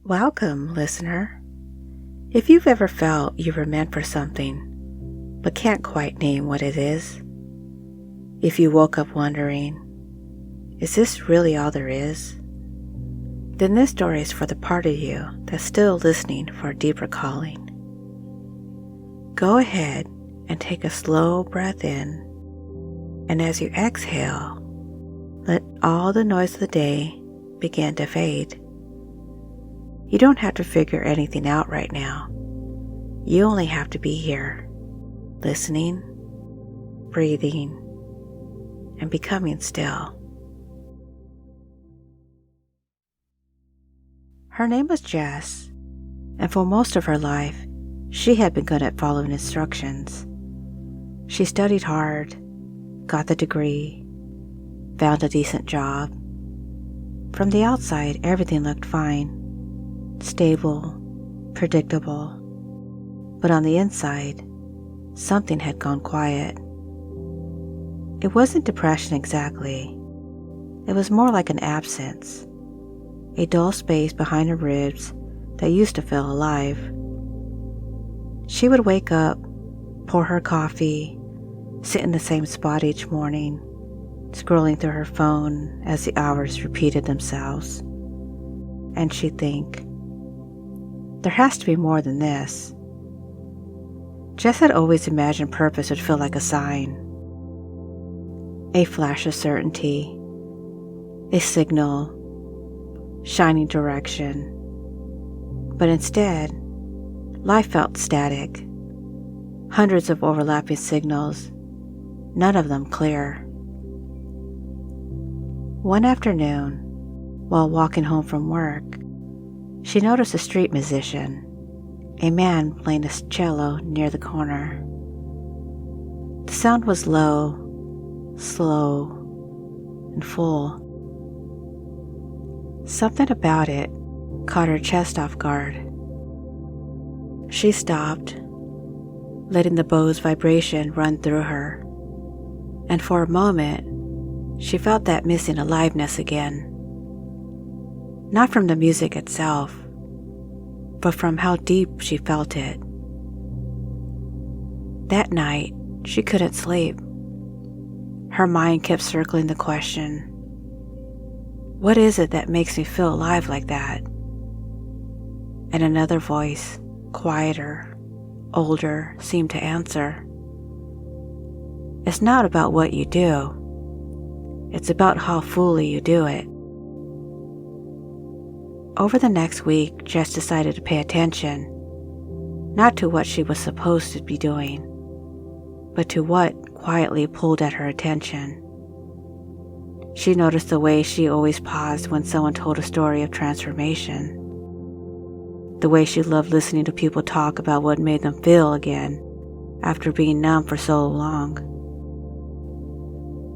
Welcome, listener. If you've ever felt you were meant for something, but can't quite name what it is, if you woke up wondering, is this really all there is? Then this story is for the part of you that's still listening for a deeper calling. Go ahead and take a slow breath in, and as you exhale, let all the noise of the day begin to fade. You don't have to figure anything out right now. You only have to be here, listening, breathing, and becoming still. Her name was Jess, and for most of her life, she had been good at following instructions. She studied hard, got the degree, found a decent job. From the outside, everything looked fine. Stable, predictable, but on the inside, something had gone quiet. It wasn't depression exactly. It was more like an absence, a dull space behind her ribs that used to feel alive. She would wake up, pour her coffee, sit in the same spot each morning, scrolling through her phone as the hours repeated themselves, and she'd think, there has to be more than this. Jess had always imagined purpose would feel like a sign, a flash of certainty, a signal, shining direction. But instead, life felt static, hundreds of overlapping signals, none of them clear. One afternoon, while walking home from work, she noticed a street musician, a man playing a cello near the corner. The sound was low, slow, and full. Something about it caught her chest off guard. She stopped, letting the bow's vibration run through her, and for a moment, she felt that missing aliveness again. Not from the music itself, but from how deep she felt it. That night, she couldn't sleep. Her mind kept circling the question, what is it that makes me feel alive like that? And another voice, quieter, older, seemed to answer, it's not about what you do. It's about how fully you do it. Over the next week, Jess decided to pay attention, not to what she was supposed to be doing, but to what quietly pulled at her attention. She noticed the way she always paused when someone told a story of transformation, the way she loved listening to people talk about what made them feel again after being numb for so long.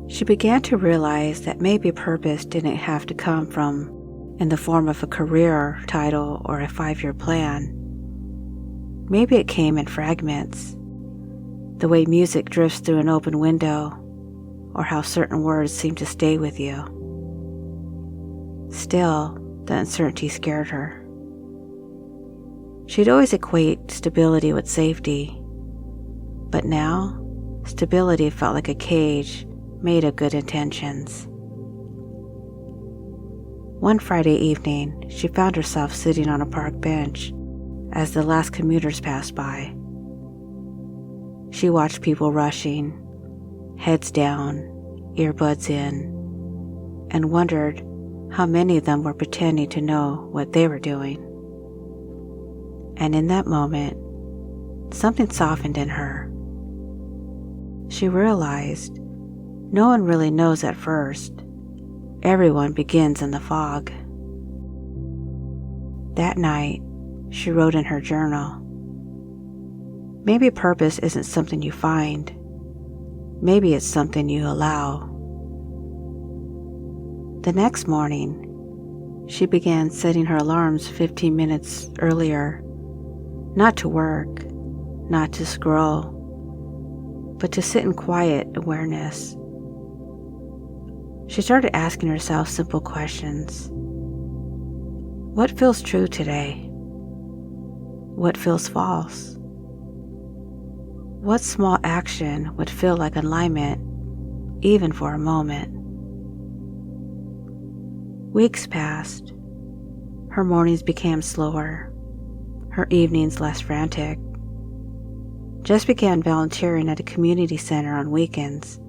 She began to realize that maybe purpose didn't have to come from in the form of a career title or a 5-year plan. Maybe it came in fragments, the way music drifts through an open window, or how certain words seem to stay with you. Still, the uncertainty scared her. She'd always equate stability with safety, but now, stability felt like a cage made of good intentions. One Friday evening, she found herself sitting on a park bench as the last commuters passed by. She watched people rushing, heads down, earbuds in, and wondered how many of them were pretending to know what they were doing. And in that moment, something softened in her. She realized no one really knows at first. Everyone begins in the fog. That night, she wrote in her journal, maybe purpose isn't something you find. Maybe it's something you allow. The next morning, she began setting her alarms 15 minutes earlier, not to work, not to scroll, but to sit in quiet awareness. She started asking herself simple questions. What feels true today? What feels false? What small action would feel like alignment, even for a moment? Weeks passed. Her mornings became slower, her evenings less frantic. Jess began volunteering at a community center on weekends,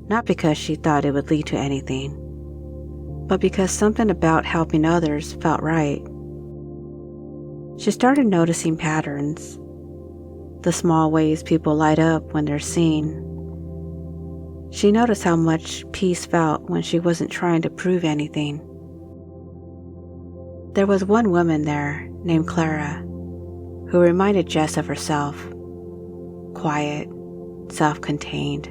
not because she thought it would lead to anything, but because something about helping others felt right. She started noticing patterns, the small ways people light up when they're seen. She noticed how much peace felt when she wasn't trying to prove anything. There was one woman there named Clara who reminded Jess of herself, quiet, self-contained,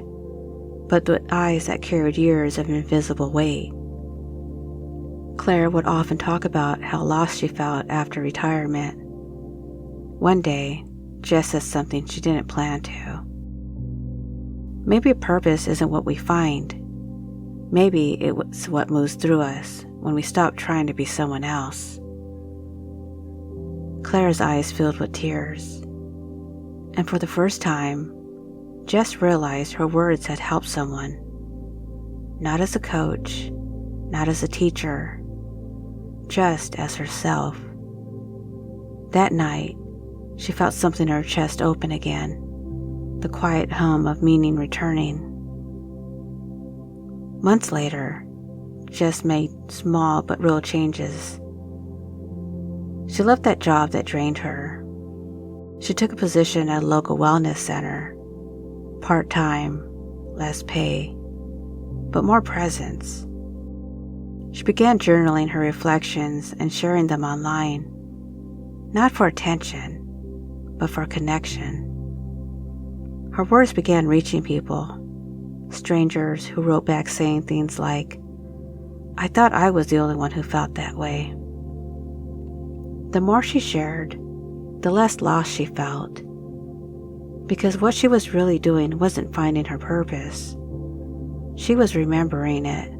but with eyes that carried years of invisible weight. Claire would often talk about how lost she felt after retirement. One day, Jess said something she didn't plan to. Maybe purpose isn't what we find. Maybe it's what moves through us when we stop trying to be someone else. Claire's eyes filled with tears, and for the first time, Jess realized her words had helped someone. Not as a coach, not as a teacher, just as herself. That night, she felt something in her chest open again, the quiet hum of meaning returning. Months later, Jess made small but real changes. She left that job that drained her. She took a position at a local wellness center, part-time, less pay, but more presence. She began journaling her reflections and sharing them online, not for attention, but for connection. Her words began reaching people, strangers who wrote back saying things like, "I thought I was the only one who felt that way." The more she shared, the less lost she felt, because what she was really doing wasn't finding her purpose. She was remembering it.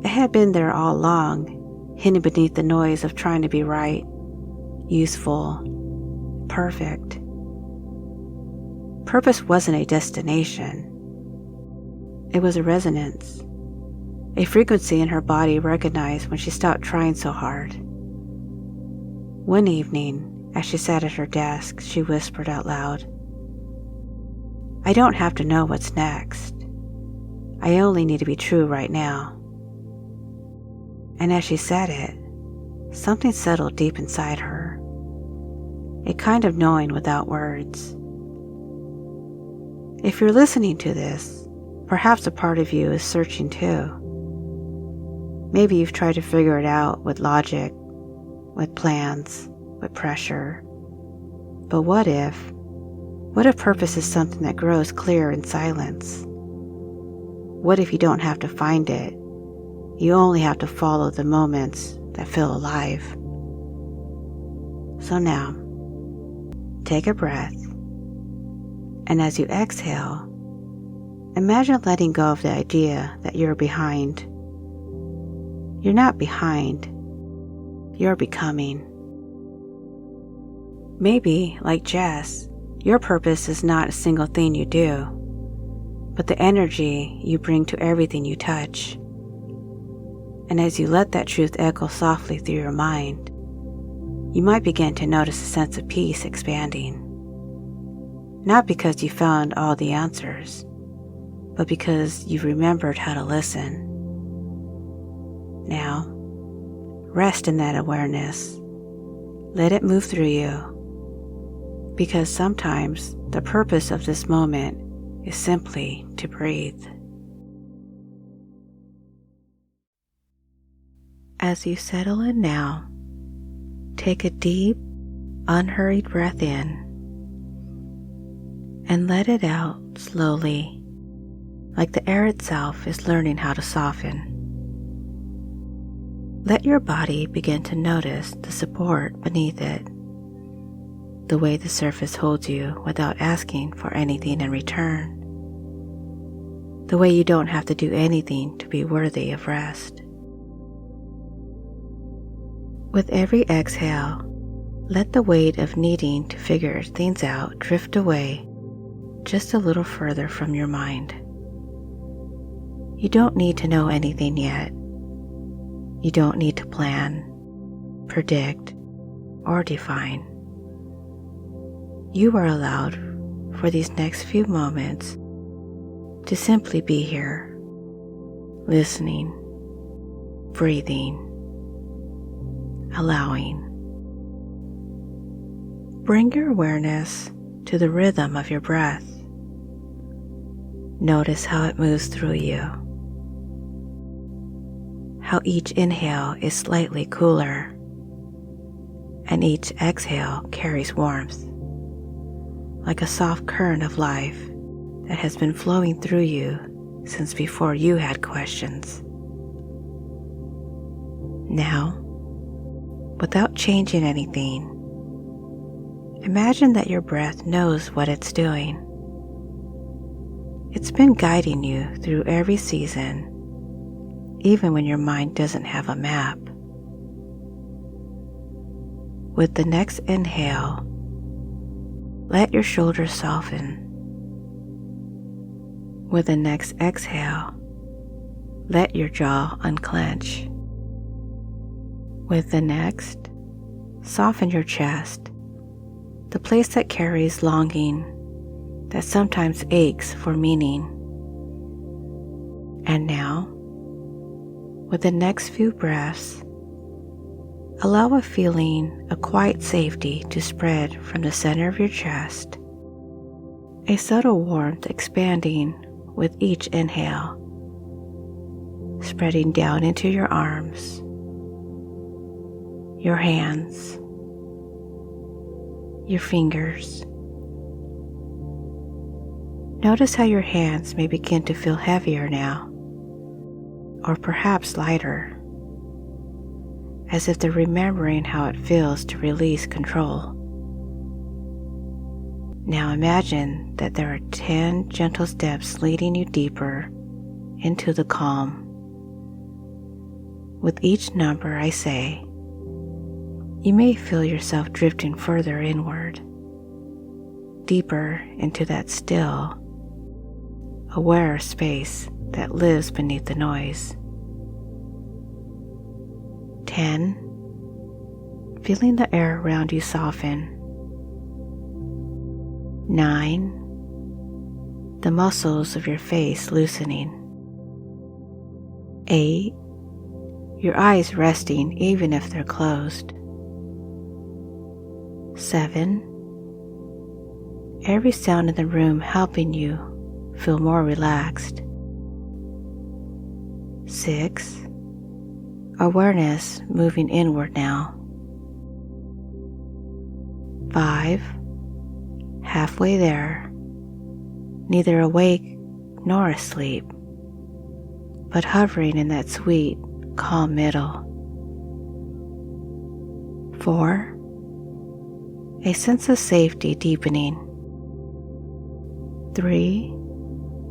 It had been there all along, hidden beneath the noise of trying to be right, useful, perfect. Purpose wasn't a destination. It was a resonance, a frequency in her body recognized when she stopped trying so hard. One evening, as she sat at her desk, she whispered out loud, "I don't have to know what's next. I only need to be true right now." And as she said it, something settled deep inside her, a kind of knowing without words. If you're listening to this, perhaps a part of you is searching too. Maybe you've tried to figure it out with logic, with plans, with pressure. But what if purpose is something that grows clear in silence? What if you don't have to find it? You only have to follow the moments that feel alive. So now, take a breath, and as you exhale, imagine letting go of the idea that you're behind. You're not behind. You're becoming. Maybe, like Jess, your purpose is not a single thing you do, but the energy you bring to everything you touch. And as you let that truth echo softly through your mind, you might begin to notice a sense of peace expanding. Not because you found all the answers, but because you've remembered how to listen. Now, rest in that awareness. Let it move through you. Because sometimes the purpose of this moment is simply to breathe. As you settle in now, take a deep, unhurried breath in and let it out slowly, like the air itself is learning how to soften. Let your body begin to notice the support beneath it, the way the surface holds you without asking for anything in return, the way you don't have to do anything to be worthy of rest. With every exhale, let the weight of needing to figure things out drift away just a little further from your mind. You don't need to know anything yet. You don't need to plan, predict, or define. You are allowed for these next few moments to simply be here, listening, breathing, allowing. Bring your awareness to the rhythm of your breath. Notice how it moves through you, how each inhale is slightly cooler, and each exhale carries warmth, like a soft current of life that has been flowing through you since before you had questions. Now, without changing anything, imagine that your breath knows what it's doing. It's been guiding you through every season, even when your mind doesn't have a map. With the next inhale, let your shoulders soften. With the next exhale, let your jaw unclench. With the next, soften your chest, the place that carries longing, that sometimes aches for meaning. And now, with the next few breaths, allow a feeling of quiet safety to spread from the center of your chest, a subtle warmth expanding with each inhale, spreading down into your arms, your hands, your fingers. Notice how your hands may begin to feel heavier now, or perhaps lighter, as if they're remembering how it feels to release control. Now imagine that there are 10 gentle steps leading you deeper into the calm. With each number I say, you may feel yourself drifting further inward, deeper into that still, aware space that lives beneath the noise. 10. Feeling the air around you soften. 9. The muscles of your face loosening. 8. Your eyes resting even if they're closed. 7. Every sound in the room helping you feel more relaxed. 6. Awareness moving inward now. 5. Halfway there, neither awake nor asleep, but hovering in that sweet, calm middle. 4. A sense of safety deepening. 3.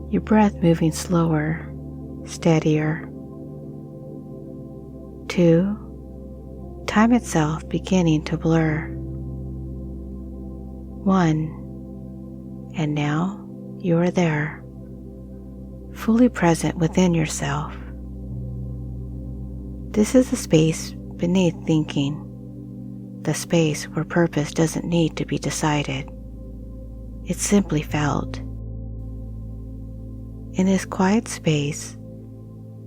Your breath moving slower, steadier. 2. Time itself beginning to blur. 1. And now you are there, fully present within yourself. This is the space beneath thinking, the space where purpose doesn't need to be decided. It's simply felt. In this quiet space,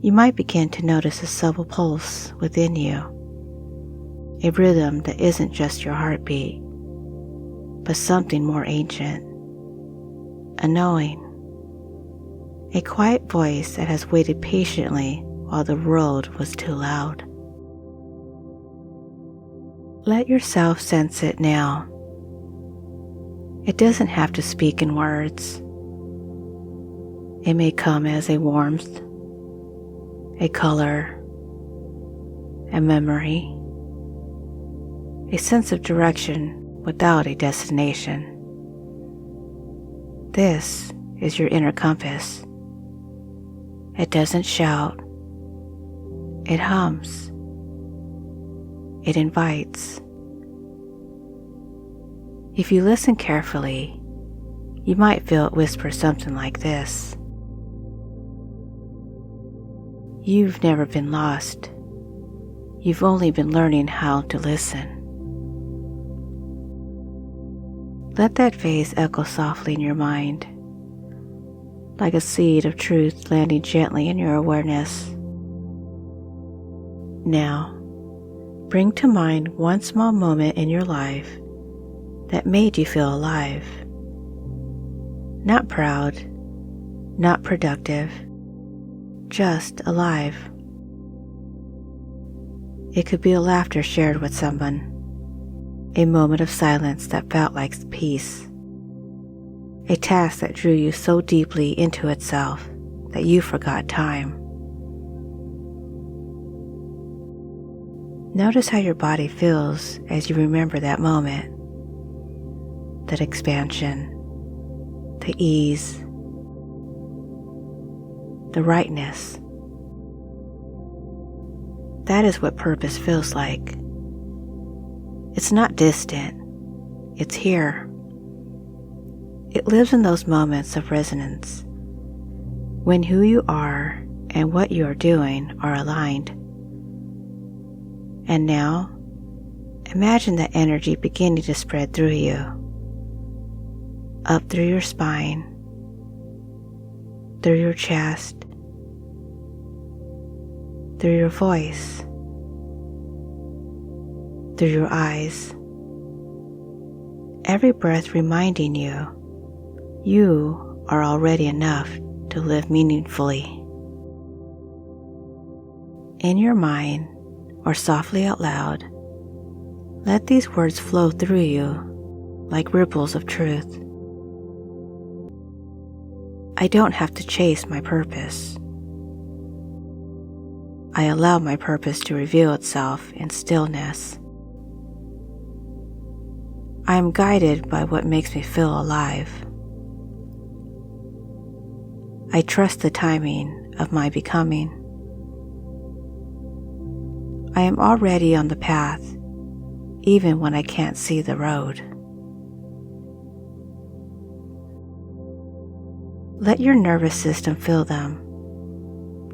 you might begin to notice a subtle pulse within you, a rhythm that isn't just your heartbeat, but something more ancient, a knowing, a quiet voice that has waited patiently while the world was too loud. Let yourself sense it now. It doesn't have to speak in words. It may come as a warmth, a color, a memory, a sense of direction without a destination. This is your inner compass. It doesn't shout. It hums. it invites. If you listen carefully, you might feel it whisper something like this: "You've never been lost. You've only been learning how to listen." Let that phrase echo softly in your mind, like a seed of truth landing gently in your awareness. Now, bring to mind one small moment in your life that made you feel alive. Not proud, not productive, just alive. It could be a laughter shared with someone, a moment of silence that felt like peace, a task that drew you so deeply into itself that you forgot time. Notice how your body feels as you remember that moment, that expansion, the ease, the rightness. That is what purpose feels like. It's not distant, it's here. It lives in those moments of resonance, when who you are and what you are doing are aligned. And now, imagine that energy beginning to spread through you, up through your spine, through your chest, through your voice, through your eyes. Every breath reminding you, you are already enough to live meaningfully. In your mind, or softly out loud, let these words flow through you like ripples of truth. I don't have to chase my purpose. I allow my purpose to reveal itself in stillness. I am guided by what makes me feel alive. I trust the timing of my becoming. I am already on the path, even when I can't see the road. Let your nervous system feel them,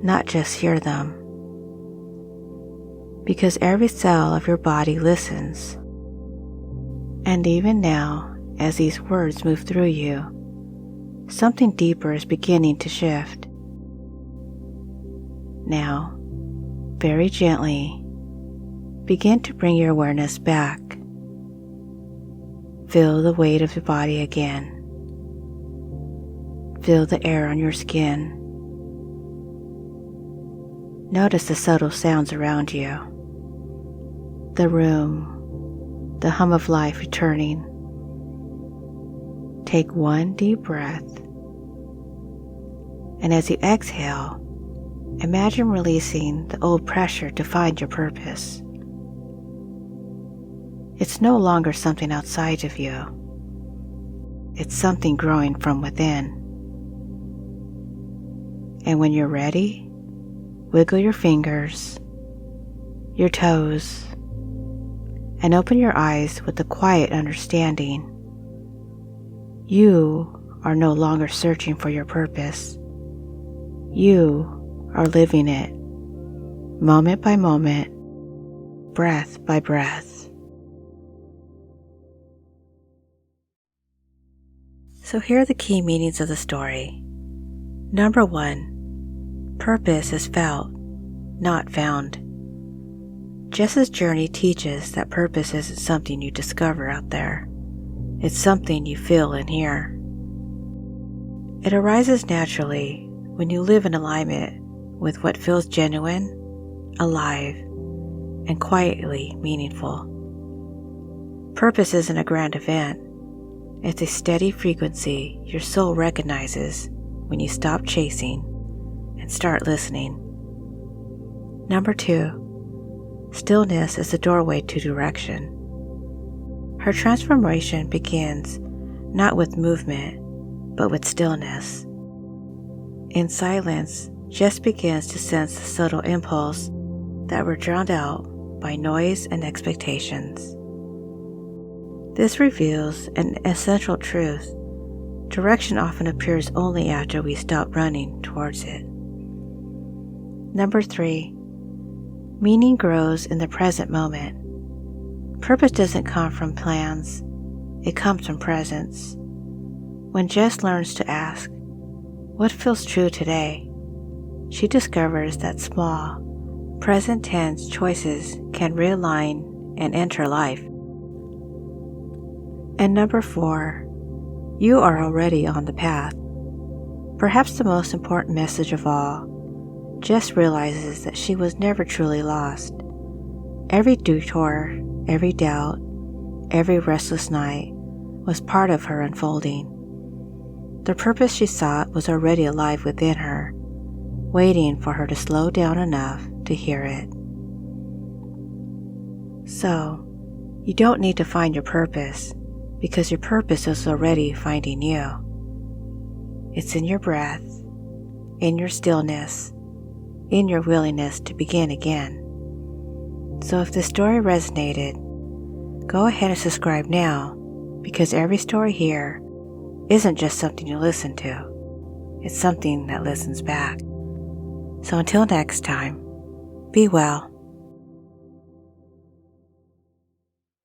not just hear them. Because every cell of your body listens. And even now, as these words move through you, something deeper is beginning to shift. Now, very gently, begin to bring your awareness back. Feel the weight of your body again. Feel the air on your skin. Notice the subtle sounds around you. The room, the hum of life returning. Take one deep breath, and as you exhale, imagine releasing the old pressure to find your purpose. It's no longer something outside of you. It's something growing from within. And when you're ready, wiggle your fingers, your toes, and open your eyes with a quiet understanding. You are no longer searching for your purpose. You are living it, moment by moment, breath by breath. So here are the key meanings of the story. Number 1, purpose is felt, not found. Jess's journey teaches that purpose isn't something you discover out there. It's something you feel in here. It arises naturally when you live in alignment with what feels genuine, alive, and quietly meaningful. Purpose isn't a grand event. It's a steady frequency your soul recognizes when you stop chasing and start listening. Number 2, stillness is the doorway to direction. Her transformation begins not with movement, but with stillness. In silence, Jess begins to sense the subtle impulse that were drowned out by noise and expectations. This reveals an essential truth. Direction often appears only after we stop running towards it. Number 3, meaning grows in the present moment. Purpose doesn't come from plans, it comes from presence. When Jess learns to ask, "What feels true today?" she discovers that small, present tense choices can realign and enter life. And number 4, you are already on the path. Perhaps the most important message of all, Jess realizes that she was never truly lost. Every detour, every doubt, every restless night was part of her unfolding. The purpose she sought was already alive within her, waiting for her to slow down enough to hear it. So, you don't need to find your purpose, because your purpose is already finding you. It's in your breath, in your stillness, in your willingness to begin again. So if this story resonated, go ahead and subscribe now, because every story here isn't just something you listen to, it's something that listens back. So until next time, be well.